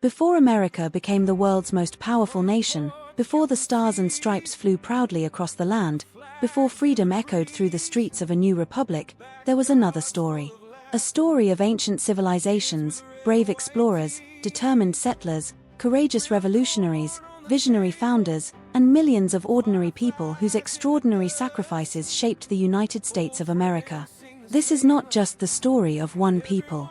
Before America became the world's most powerful nation, before the stars and stripes flew proudly across the land, before freedom echoed through the streets of a new republic, there was another story. A story of ancient civilizations, brave explorers, determined settlers, courageous revolutionaries, visionary founders, and millions of ordinary people whose extraordinary sacrifices shaped the United States of America. This is not just the story of one people.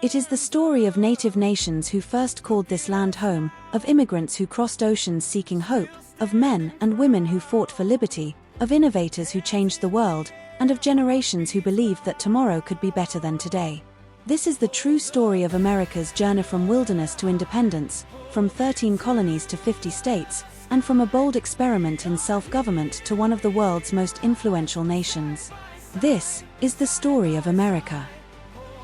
It is the story of native nations who first called this land home, of immigrants who crossed oceans seeking hope, of men and women who fought for liberty, of innovators who changed the world, and of generations who believed that tomorrow could be better than today. This is the true story of America's journey from wilderness to independence, from 13 colonies to 50 states, and from a bold experiment in self-government to one of the world's most influential nations. This is the story of America.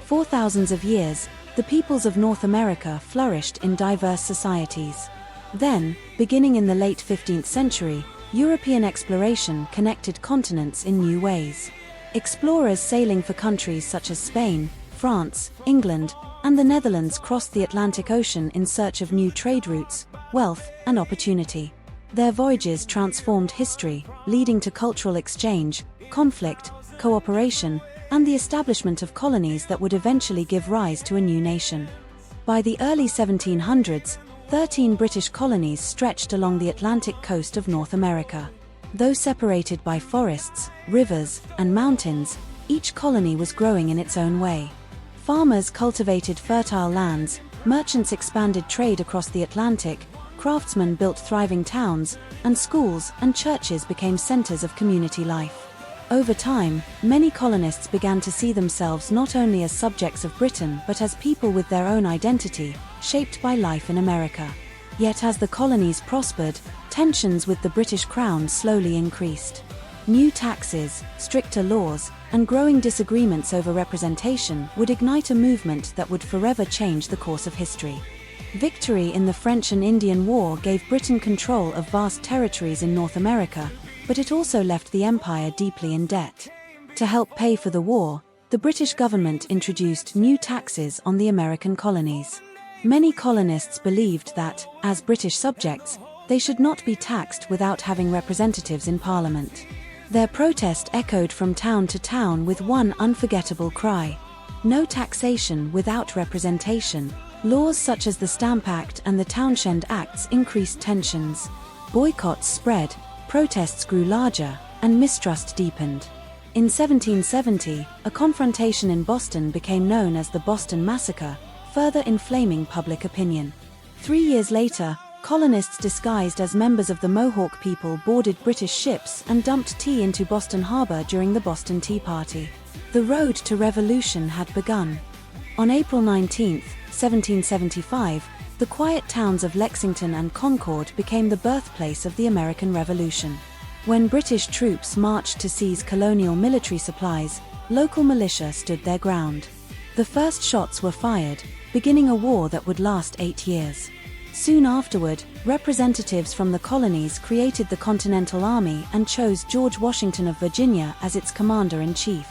For thousands of years, the peoples of North America flourished in diverse societies. Then, beginning in the late 15th century, European exploration connected continents in new ways. Explorers sailing for countries such as Spain, France, England, and the Netherlands crossed the Atlantic Ocean in search of new trade routes, wealth, and opportunity. Their voyages transformed history, leading to cultural exchange, conflict, cooperation, and the establishment of colonies that would eventually give rise to a new nation. By the early 1700s, 13 British colonies stretched along the Atlantic coast of North America. Though separated by forests, rivers, and mountains, each colony was growing in its own way. Farmers cultivated fertile lands, merchants expanded trade across the Atlantic, craftsmen built thriving towns, and schools and churches became centers of community life. Over time, many colonists began to see themselves not only as subjects of Britain but as people with their own identity, shaped by life in America. Yet as the colonies prospered, tensions with the British Crown slowly increased. New taxes, stricter laws, and growing disagreements over representation would ignite a movement that would forever change the course of history. Victory in the French and Indian War gave Britain control of vast territories in North America, but it also left the empire deeply in debt. To help pay for the war, the British government introduced new taxes on the American colonies. Many colonists believed that, as British subjects, they should not be taxed without having representatives in Parliament. Their protest echoed from town to town with one unforgettable cry: no taxation without representation. Laws such as the Stamp Act and the Townshend Acts increased tensions. Boycotts spread, protests grew larger, and mistrust deepened. In 1770, a confrontation in Boston became known as the Boston Massacre, further inflaming public opinion. 3 years later, colonists disguised as members of the Mohawk people boarded British ships and dumped tea into Boston Harbor during the Boston Tea Party. The road to revolution had begun. On April 19, 1775, the quiet towns of Lexington and Concord became the birthplace of the American Revolution. When British troops marched to seize colonial military supplies, local militia stood their ground. The first shots were fired, beginning a war that would last 8 years. Soon afterward, representatives from the colonies created the Continental Army and chose George Washington of Virginia as its commander-in-chief.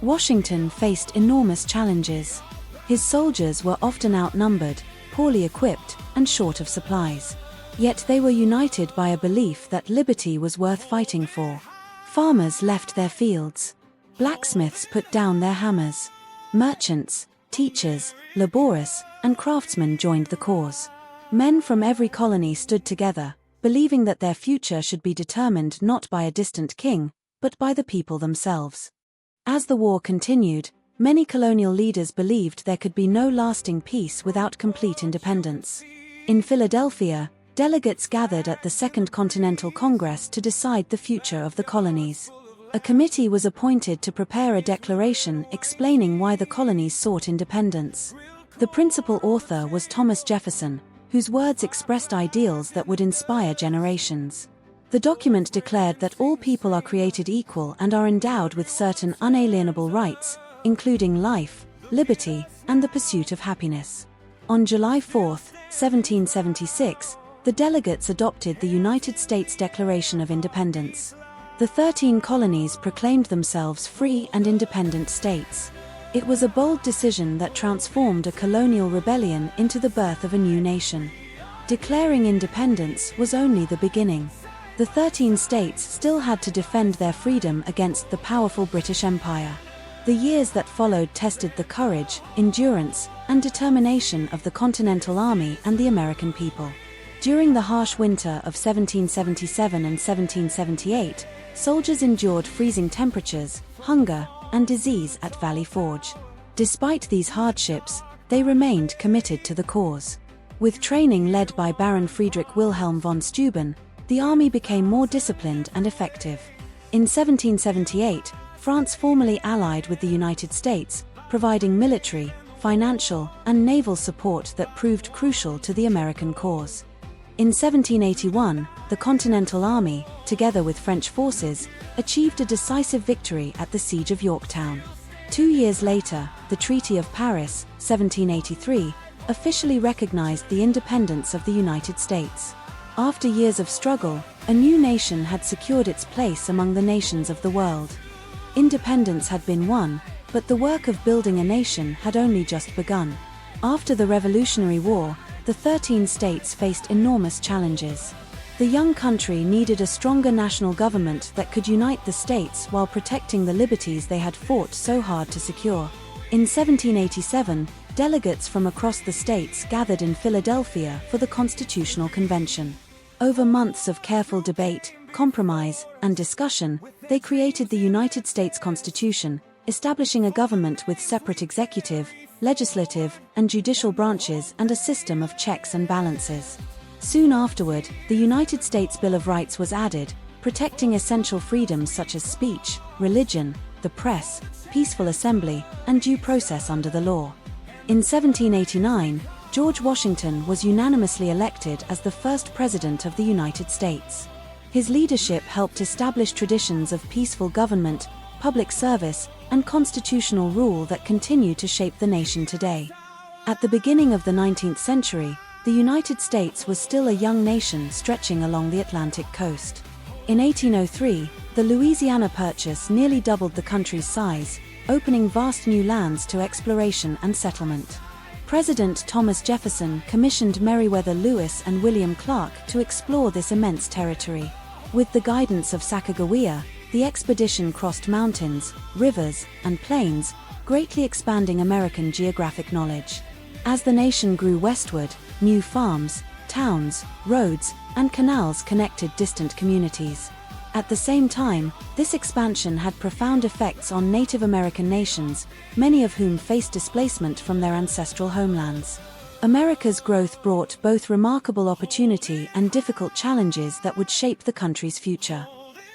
Washington faced enormous challenges. His soldiers were often outnumbered, poorly equipped, and short of supplies. Yet they were united by a belief that liberty was worth fighting for. Farmers left their fields. Blacksmiths put down their hammers. Merchants, teachers, laborious, and craftsmen joined the cause. Men from every colony stood together, believing that their future should be determined not by a distant king, but by the people themselves. As the war continued, many colonial leaders believed there could be no lasting peace without complete independence. In Philadelphia, delegates gathered at the Second Continental Congress to decide the future of the colonies. A committee was appointed to prepare a declaration explaining why the colonies sought independence. The principal author was Thomas Jefferson, whose words expressed ideals that would inspire generations. The document declared that all people are created equal and are endowed with certain unalienable rights, including life, liberty, and the pursuit of happiness. On July 4, 1776, the delegates adopted the United States Declaration of Independence. The 13 colonies proclaimed themselves free and independent states. It was a bold decision that transformed a colonial rebellion into the birth of a new nation. Declaring independence was only the beginning. The 13 states still had to defend their freedom against the powerful British Empire. The years that followed tested the courage, endurance, and determination of the Continental Army and the American people. During the harsh winter of 1777 and 1778, soldiers endured freezing temperatures, hunger, and disease at Valley Forge. Despite these hardships, they remained committed to the cause. With training led by Baron Friedrich Wilhelm von Steuben, the army became more disciplined and effective. In 1778, France formally allied with the United States, providing military, financial, and naval support that proved crucial to the American cause. In 1781, the Continental Army, together with French forces, achieved a decisive victory at the Siege of Yorktown. 2 years later, the Treaty of Paris, 1783, officially recognized the independence of the United States. After years of struggle, a new nation had secured its place among the nations of the world. Independence had been won, but the work of building a nation had only just begun. After the Revolutionary War, the 13 states faced enormous challenges. The young country needed a stronger national government that could unite the states while protecting the liberties they had fought so hard to secure. In 1787, delegates from across the states gathered in Philadelphia for the Constitutional Convention. Over months of careful debate, compromise, and discussion, they created the United States Constitution, establishing a government with separate executive, legislative, and judicial branches and a system of checks and balances. Soon afterward, the United States Bill of Rights was added, protecting essential freedoms such as speech, religion, the press, peaceful assembly, and due process under the law. In 1789, George Washington was unanimously elected as the first president of the United States. His leadership helped establish traditions of peaceful government, public service, and constitutional rule that continue to shape the nation today. At the beginning of the 19th century, the United States was still a young nation stretching along the Atlantic coast. In 1803, the Louisiana Purchase nearly doubled the country's size, opening vast new lands to exploration and settlement. President Thomas Jefferson commissioned Meriwether Lewis and William Clark to explore this immense territory. With the guidance of Sacagawea, the expedition crossed mountains, rivers, and plains, greatly expanding American geographic knowledge. As the nation grew westward, new farms, towns, roads, and canals connected distant communities. At the same time, this expansion had profound effects on Native American nations, many of whom faced displacement from their ancestral homelands. America's growth brought both remarkable opportunity and difficult challenges that would shape the country's future.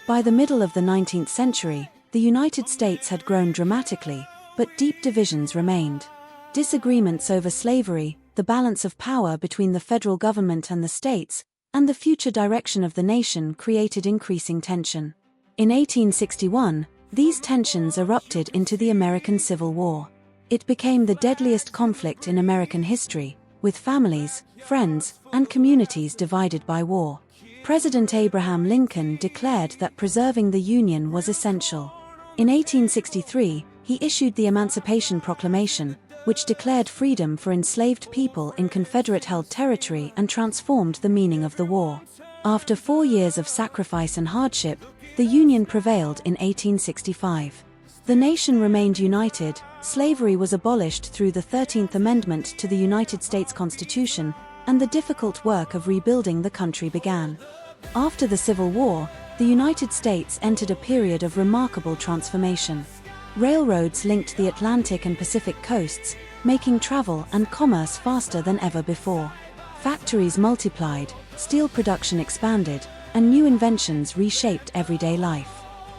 By the middle of the 19th century, the United States had grown dramatically, but deep divisions remained. Disagreements over slavery, the balance of power between the federal government and the states, and the future direction of the nation created increasing tension. In 1861, these tensions erupted into the American Civil War. It became the deadliest conflict in American history, with families, friends, and communities divided by war. President Abraham Lincoln declared that preserving the Union was essential. In 1863, he issued the Emancipation Proclamation, which declared freedom for enslaved people in Confederate-held territory and transformed the meaning of the war. After 4 years of sacrifice and hardship, the Union prevailed in 1865. The nation remained united, slavery was abolished through the 13th Amendment to the United States Constitution, and the difficult work of rebuilding the country began. After the Civil War, the United States entered a period of remarkable transformation. Railroads linked the Atlantic and Pacific coasts, making travel and commerce faster than ever before. Factories multiplied, steel production expanded, and new inventions reshaped everyday life.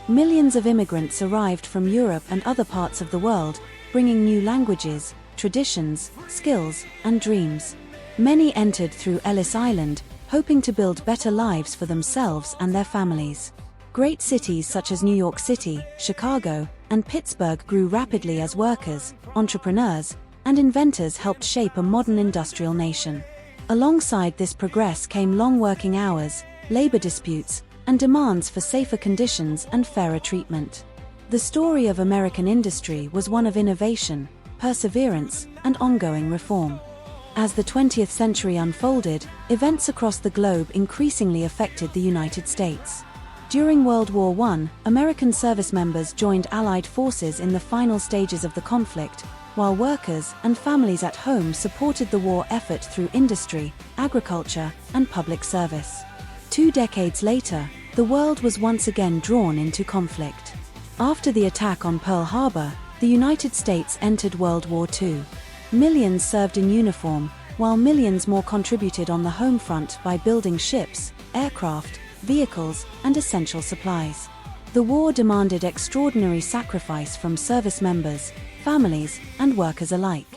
Millions of immigrants arrived from Europe and other parts of the world, bringing new languages, traditions, skills, and dreams. Many entered through Ellis Island, hoping to build better lives for themselves and their families. Great cities such as New York City, Chicago, and Pittsburgh grew rapidly as workers, entrepreneurs, and inventors helped shape a modern industrial nation. Alongside this progress came long working hours, labor disputes, and demands for safer conditions and fairer treatment. The story of American industry was one of innovation, perseverance, and ongoing reform. As the 20th century unfolded, events across the globe increasingly affected the United States. During World War I, American service members joined Allied forces in the final stages of the conflict, while workers and families at home supported the war effort through industry, agriculture, and public service. 2 decades later, the world was once again drawn into conflict. After the attack on Pearl Harbor, the United States entered World War II. Millions served in uniform, while millions more contributed on the home front by building ships, aircraft, vehicles, and essential supplies. The war demanded extraordinary sacrifice from service members, families, and workers alike.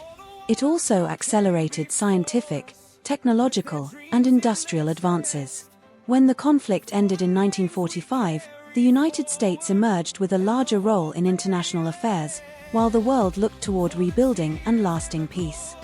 It also accelerated scientific, technological, and industrial advances. When the conflict ended in 1945, the United States emerged with a larger role in international affairs, while the world looked toward rebuilding and lasting peace.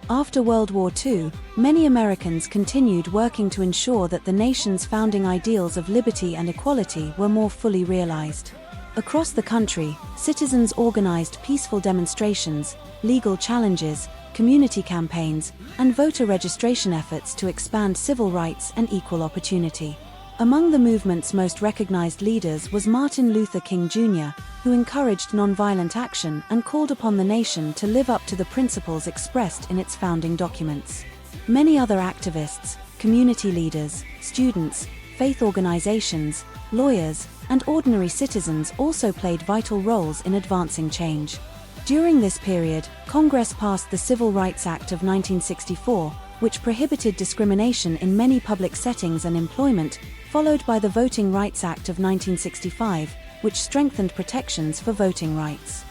After World War II, many Americans continued working to ensure that the nation's founding ideals of liberty and equality were more fully realized. Across the country, citizens organized peaceful demonstrations, legal challenges, community campaigns, and voter registration efforts to expand civil rights and equal opportunity. Among the movement's most recognized leaders was Martin Luther King Jr., who encouraged nonviolent action and called upon the nation to live up to the principles expressed in its founding documents. Many other activists, community leaders, students, faith organizations, lawyers, and ordinary citizens also played vital roles in advancing change. During this period, Congress passed the Civil Rights Act of 1964, which prohibited discrimination in many public settings and employment, followed by the Voting Rights Act of 1965, which strengthened protections for voting rights.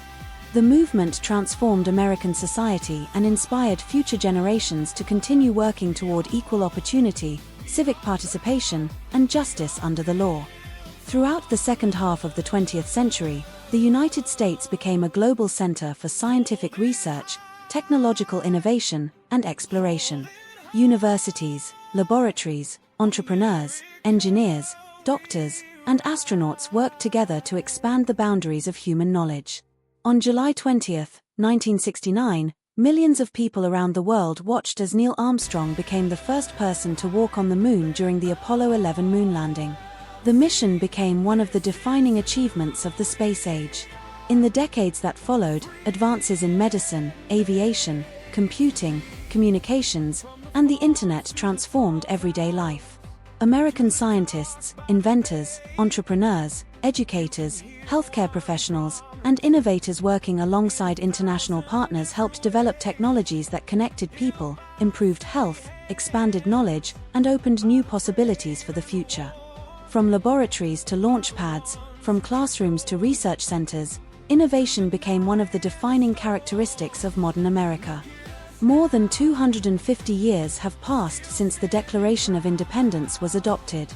The movement transformed American society and inspired future generations to continue working toward equal opportunity, civic participation, and justice under the law. Throughout the second half of the 20th century, the United States became a global center for scientific research, technological innovation, and exploration. Universities, laboratories, entrepreneurs, engineers, doctors, and astronauts worked together to expand the boundaries of human knowledge. On July 20, 1969, millions of people around the world watched as Neil Armstrong became the first person to walk on the moon during the Apollo 11 moon landing. The mission became one of the defining achievements of the space age. In the decades that followed, advances in medicine, aviation, computing, communications, and the internet transformed everyday life. American scientists, inventors, entrepreneurs, educators, healthcare professionals, and innovators working alongside international partners helped develop technologies that connected people, improved health, expanded knowledge, and opened new possibilities for the future. From laboratories to launch pads, from classrooms to research centers, innovation became one of the defining characteristics of modern America. More than 250 years have passed since the Declaration of Independence was adopted.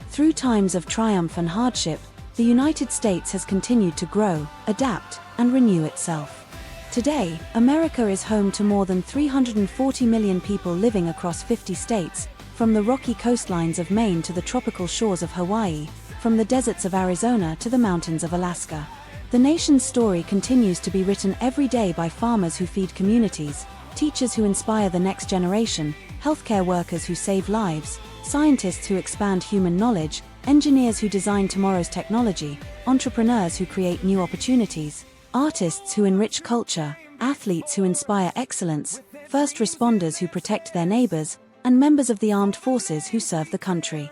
Through times of triumph and hardship, the United States has continued to grow, adapt, and renew itself. Today, America is home to more than 340 million people living across 50 states, from the rocky coastlines of Maine to the tropical shores of Hawaii, from the deserts of Arizona to the mountains of Alaska. The nation's story continues to be written every day by farmers who feed communities, teachers who inspire the next generation, healthcare workers who save lives, scientists who expand human knowledge, engineers who design tomorrow's technology, entrepreneurs who create new opportunities, artists who enrich culture, athletes who inspire excellence, first responders who protect their neighbors, and members of the armed forces who serve the country.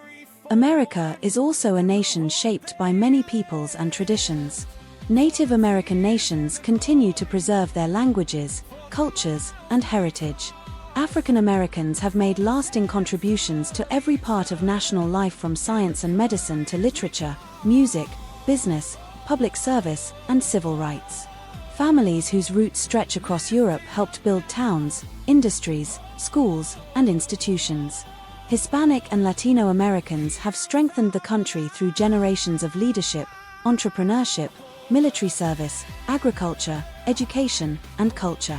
America is also a nation shaped by many peoples and traditions. Native American nations continue to preserve their languages, cultures, and heritage. African Americans have made lasting contributions to every part of national life, from science and medicine to literature, music, business, public service, and civil rights. Families whose roots stretch across Europe helped build towns, industries, schools, and institutions. Hispanic and Latino Americans have strengthened the country through generations of leadership, entrepreneurship, military service, agriculture, education, and culture.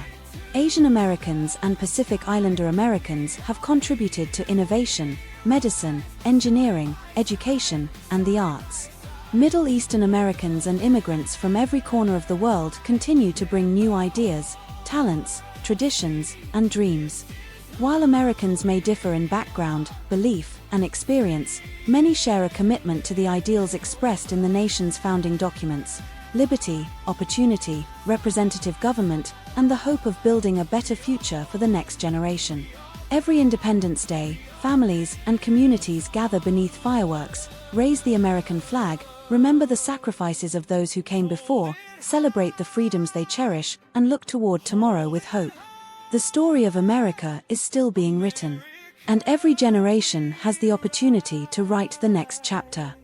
Asian Americans and Pacific Islander Americans have contributed to innovation, medicine, engineering, education, and the arts. Middle Eastern Americans and immigrants from every corner of the world continue to bring new ideas, talents, traditions, and dreams. While Americans may differ in background, belief, and experience, many share a commitment to the ideals expressed in the nation's founding documents: liberty, opportunity, representative government, and the hope of building a better future for the next generation. Every Independence Day, families and communities gather beneath fireworks, raise the American flag, remember the sacrifices of those who came before, celebrate the freedoms they cherish, and look toward tomorrow with hope. The story of America is still being written, and every generation has the opportunity to write the next chapter.